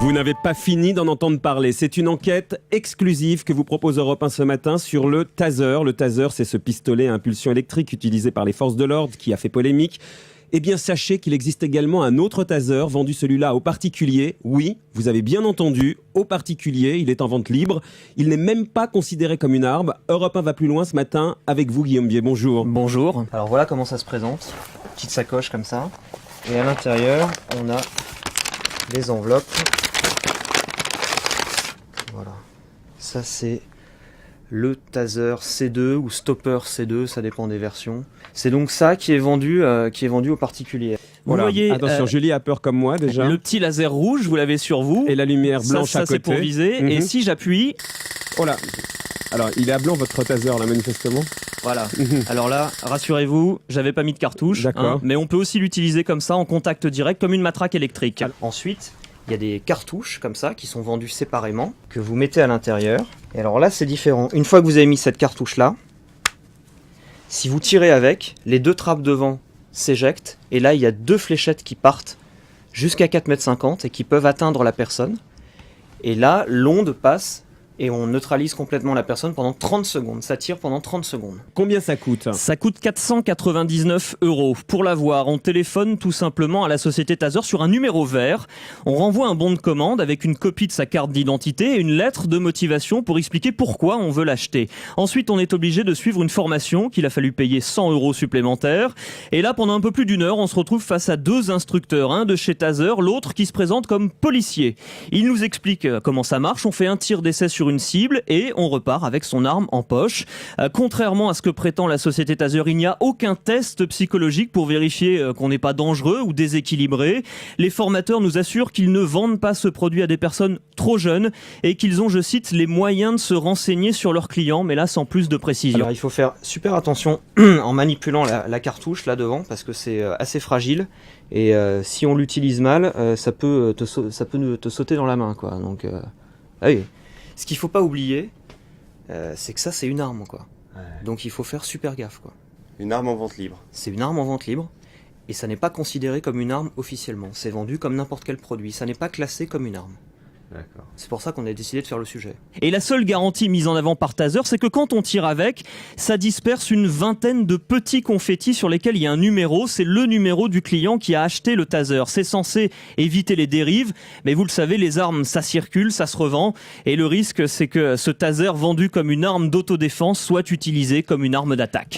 Vous n'avez pas fini d'en entendre parler. C'est une enquête exclusive que vous propose Europe 1 ce matin sur le taser. Le taser, c'est ce pistolet à impulsion électrique utilisé par les forces de l'ordre qui a fait polémique. Eh bien, sachez qu'il existe également un autre taser, vendu celui-là aux particuliers. Oui, vous avez bien entendu, aux particuliers. Il est en vente libre. Il n'est même pas considéré comme une arme. Europe 1 va plus loin ce matin avec vous, Guillaume Bier. Bonjour. Bonjour. Alors voilà comment ça se présente. Petite sacoche comme ça. Et à l'intérieur, on a les enveloppes. Voilà. Ça, c'est le taser C2 ou stopper C2, ça dépend des versions. C'est donc ça qui est vendu aux particuliers. Voilà. Vous voyez, attention, Julie a peur comme moi déjà. le petit laser rouge, vous l'avez sur vous. Et la lumière blanche ça à côté. c'est pour viser. Et si j'appuie, Oh là. Alors, il est à blanc votre taser là, manifestement. voilà. Alors là, rassurez-vous, j'avais pas mis de cartouche. D'accord. Mais on peut aussi l'utiliser comme ça, en contact direct, comme une matraque électrique. Ensuite, il y a des cartouches comme ça qui sont vendues séparément, que vous mettez à l'intérieur. Et alors là, c'est différent. Une fois que vous avez mis cette cartouche-là, si vous tirez avec, les deux trappes devant s'éjectent. Et là, il y a deux fléchettes qui partent jusqu'à 4,50 m et qui peuvent atteindre la personne. Et là, l'onde passe et on neutralise complètement la personne pendant 30 secondes. Ça tire pendant 30 secondes. Combien ça coûte ? Ça coûte 499 €. Pour l'avoir, on téléphone tout simplement à la société Taser sur un numéro vert. On renvoie un bon de commande avec une copie de sa carte d'identité et une lettre de motivation pour expliquer pourquoi on veut l'acheter. Ensuite, on est obligé de suivre une formation qu'il a fallu payer 100 € supplémentaires. Et là, pendant un peu plus d'une heure, on se retrouve face à deux instructeurs, un de chez Taser, l'autre qui se présente comme policier. Il nous explique comment ça marche. On fait un tir d'essai sur une cible et on repart avec son arme en poche. Contrairement à ce que prétend la société Taser, il n'y a aucun test psychologique pour vérifier qu'on n'est pas dangereux ou déséquilibré. Les formateurs nous assurent qu'ils ne vendent pas ce produit à des personnes trop jeunes et qu'ils ont, je cite, les moyens de se renseigner sur leurs clients, mais là sans plus de précision. Alors il faut faire super attention en manipulant la cartouche là devant parce que c'est assez fragile et si on l'utilise mal, ça peut te sauter dans la main, quoi. Donc ah oui. Ce qu'il faut pas oublier, c'est que ça c'est une arme, quoi. Ouais. Donc il faut faire super gaffe, quoi. Une arme en vente libre. C'est une arme en vente libre et ça n'est pas considéré comme une arme officiellement. C'est vendu comme n'importe quel produit. Ça n'est pas classé comme une arme. D'accord. C'est pour ça qu'on a décidé de faire le sujet. Et la seule garantie mise en avant par Taser, c'est que quand on tire avec, ça disperse une vingtaine de petits confettis sur lesquels il y a un numéro. C'est le numéro du client qui a acheté le Taser. C'est censé éviter les dérives, mais vous le savez, les armes, ça circule, ça se revend. Et le risque, c'est que ce Taser vendu comme une arme d'autodéfense soit utilisé comme une arme d'attaque.